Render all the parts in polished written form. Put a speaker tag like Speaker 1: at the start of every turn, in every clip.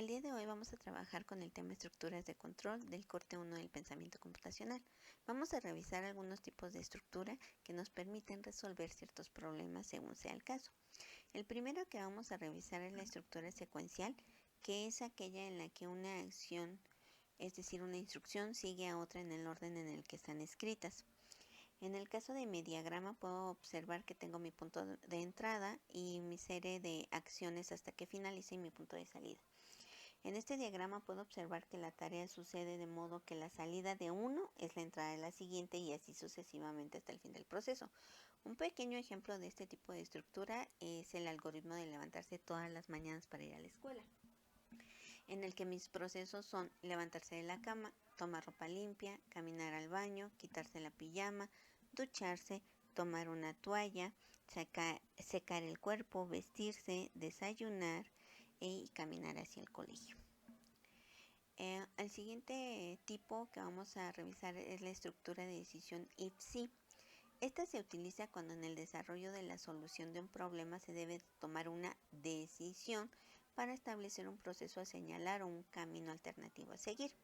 Speaker 1: El día de hoy vamos a trabajar con el tema estructuras de control del corte 1 del pensamiento computacional. Vamos a revisar algunos tipos de estructura que nos permiten resolver ciertos problemas según sea el caso. El primero que vamos a revisar es la estructura secuencial, que es aquella en la que una acción, es decir, una instrucción, sigue a otra en el orden en el que están escritas. En el caso de mi diagrama puedo observar que tengo mi punto de entrada y mi serie de acciones hasta que finalice mi punto de salida. En este diagrama puedo observar que la tarea sucede de modo que la salida de uno es la entrada de la siguiente y así sucesivamente hasta el fin del proceso. Un pequeño ejemplo de este tipo de estructura es el algoritmo de levantarse todas las mañanas para ir a la escuela, en el que mis procesos son levantarse de la cama, tomar ropa limpia, caminar al baño, quitarse la pijama, ducharse, tomar una toalla, secar el cuerpo, vestirse, desayunar y caminar hacia el colegio. El siguiente tipo que vamos a revisar es la estructura de decisión if-sí. Esta se utiliza cuando en el desarrollo de la solución de un problema se debe tomar una decisión para establecer un proceso a señalar o un camino alternativo a seguir.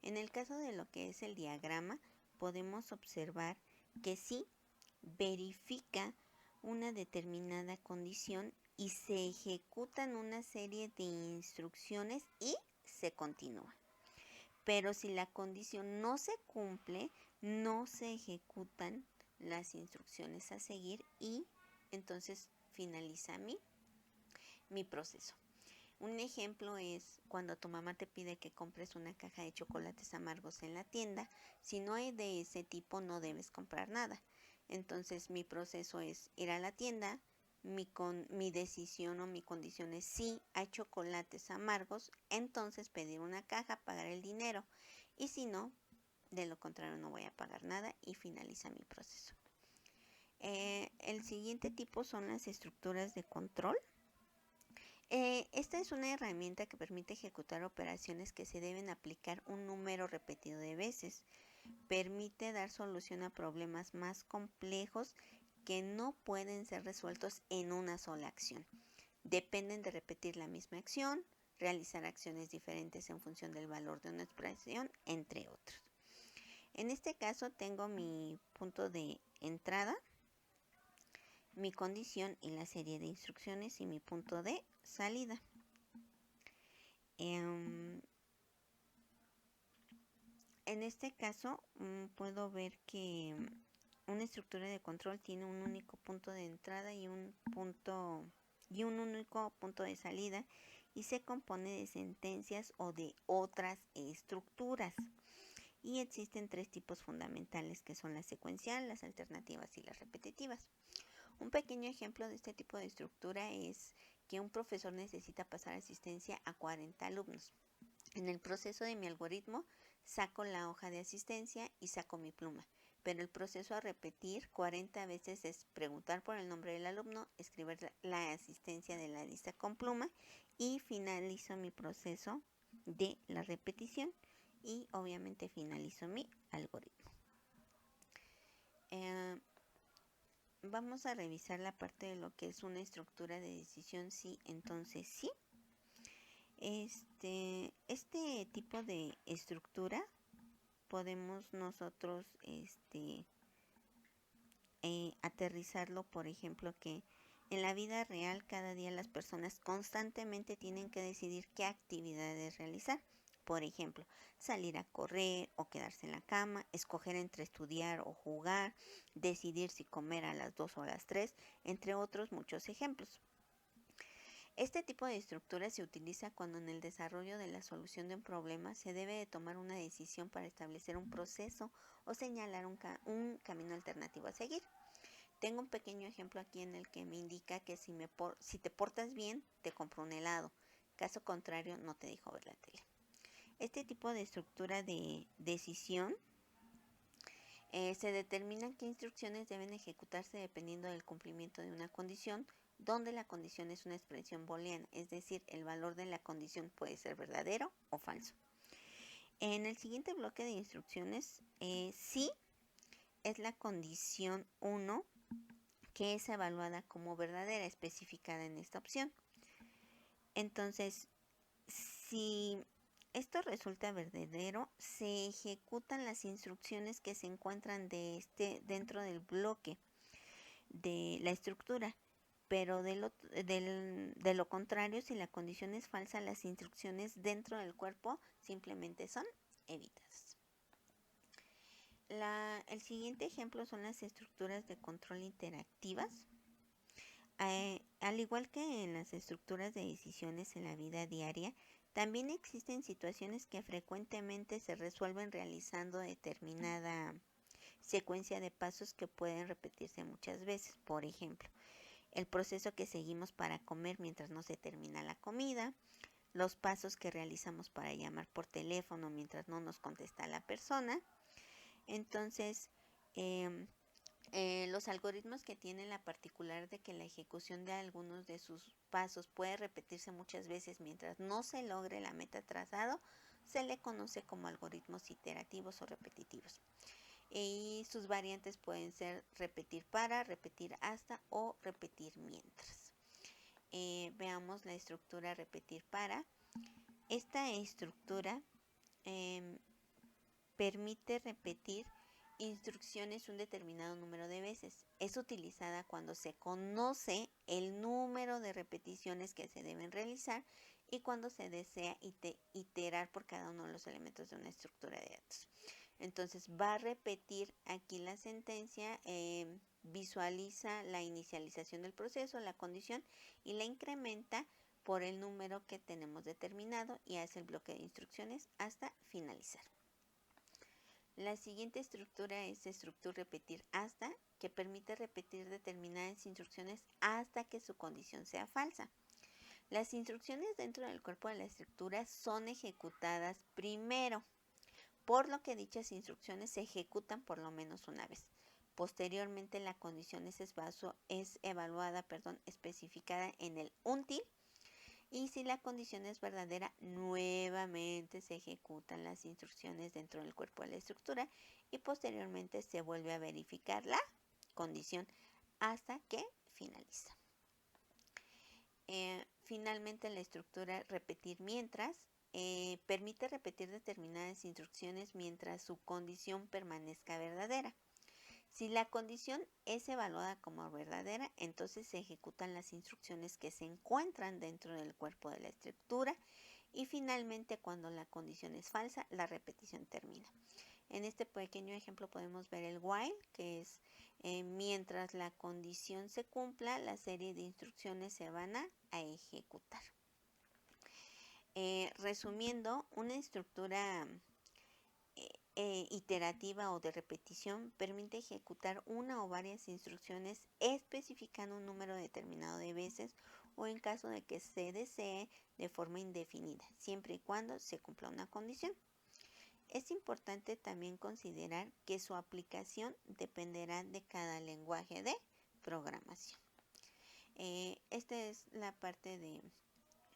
Speaker 1: En el caso de lo que es el diagrama, podemos observar que sí verifica una determinada condición y se ejecutan una serie de instrucciones y se continúa. Pero si la condición no se cumple, no se ejecutan las instrucciones a seguir y entonces finaliza mi proceso. Un ejemplo es cuando tu mamá te pide que compres una caja de chocolates amargos en la tienda. Si no hay de ese tipo, no debes comprar nada. Entonces mi proceso es ir a la tienda. Mi decisión o mi condición es si hay chocolates amargos, entonces pedir una caja, pagar el dinero. Y si no, de lo contrario no voy a pagar nada y finaliza mi proceso. El siguiente tipo son las estructuras de control. Esta es una herramienta que permite ejecutar operaciones que se deben aplicar un número repetido de veces. Permite dar solución a problemas más complejos que no pueden ser resueltos en una sola acción. Dependen de repetir la misma acción, realizar acciones diferentes en función del valor de una expresión, entre otros. En este caso tengo mi punto de entrada, mi condición y la serie de instrucciones y mi punto de salida. En este caso puedo ver que una estructura de control tiene un único punto de entrada y un único punto de salida y se compone de sentencias o de otras estructuras. Y existen tres tipos fundamentales que son la secuencial, las alternativas y las repetitivas. Un pequeño ejemplo de este tipo de estructura es que un profesor necesita pasar asistencia a 40 alumnos. En el proceso de mi algoritmo saco la hoja de asistencia y saco mi pluma, pero el proceso a repetir 40 veces es preguntar por el nombre del alumno, escribir la asistencia de la lista con pluma y finalizo mi proceso de la repetición y obviamente finalizo mi algoritmo. Vamos a revisar la parte de lo que es una estructura de decisión sí, entonces sí. Este tipo de estructura podemos nosotros aterrizarlo, por ejemplo, que en la vida real cada día las personas constantemente tienen que decidir qué actividades realizar. Por ejemplo, salir a correr o quedarse en la cama, escoger entre estudiar o jugar, decidir si comer a las 2 o a las 3, entre otros muchos ejemplos. Este tipo de estructura se utiliza cuando en el desarrollo de la solución de un problema se debe de tomar una decisión para establecer un proceso o señalar un camino alternativo a seguir. Tengo un pequeño ejemplo aquí en el que me indica que si te portas bien, te compro un helado. Caso contrario, no te dejo ver la tele. Este tipo de estructura de decisión se determina qué instrucciones deben ejecutarse dependiendo del cumplimiento de una condición, donde la condición es una expresión booleana, es decir, el valor de la condición puede ser verdadero o falso. En el siguiente bloque de instrucciones, sí es la condición 1 que es evaluada como verdadera, especificada en esta opción. Entonces, Si esto resulta verdadero, se ejecutan las instrucciones que se encuentran dentro del bloque de la estructura, pero de lo contrario, si la condición es falsa, las instrucciones dentro del cuerpo simplemente son evitadas. El siguiente ejemplo son las estructuras de control interactivas. Al igual que en las estructuras de decisiones en la vida diaria, también existen situaciones que frecuentemente se resuelven realizando determinada secuencia de pasos que pueden repetirse muchas veces. Por ejemplo, el proceso que seguimos para comer mientras no se termina la comida, los pasos que realizamos para llamar por teléfono mientras no nos contesta la persona. Entonces, los algoritmos que tienen la particular de que la ejecución de algunos de sus pasos puede repetirse muchas veces mientras no se logre la meta trazado, se le conoce como algoritmos iterativos o repetitivos. Y sus variantes pueden ser repetir para, repetir hasta o repetir mientras. Veamos la estructura repetir para. Esta estructura permite repetir instrucciones un determinado número de veces. Es utilizada cuando se conoce el número de repeticiones que se deben realizar y cuando se desea iterar por cada uno de los elementos de una estructura de datos. Entonces va a repetir aquí la sentencia, visualiza la inicialización del proceso, la condición y la incrementa por el número que tenemos determinado y hace el bloque de instrucciones hasta finalizar. La siguiente estructura es estructura repetir hasta, que permite repetir determinadas instrucciones hasta que su condición sea falsa. Las instrucciones dentro del cuerpo de la estructura son ejecutadas primero, por lo que dichas instrucciones se ejecutan por lo menos una vez. Posteriormente, la condición es evaluada, especificada en el until. Y si la condición es verdadera, nuevamente se ejecutan las instrucciones dentro del cuerpo de la estructura y posteriormente se vuelve a verificar la condición hasta que finaliza. Finalmente, la estructura repetir mientras permite repetir determinadas instrucciones mientras su condición permanezca verdadera. Si la condición es evaluada como verdadera, entonces se ejecutan las instrucciones que se encuentran dentro del cuerpo de la estructura y finalmente cuando la condición es falsa, la repetición termina. En este pequeño ejemplo podemos ver el while, que es mientras la condición se cumpla, la serie de instrucciones se van a ejecutar. Resumiendo, una estructura iterativa o de repetición permite ejecutar una o varias instrucciones especificando un número determinado de veces o en caso de que se desee de forma indefinida, siempre y cuando se cumpla una condición. Es importante también considerar que su aplicación dependerá de cada lenguaje de programación. Esta es la parte de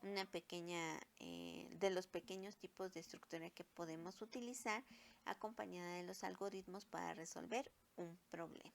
Speaker 1: una pequeña de los pequeños tipos de estructura que podemos utilizar acompañada de los algoritmos para resolver un problema.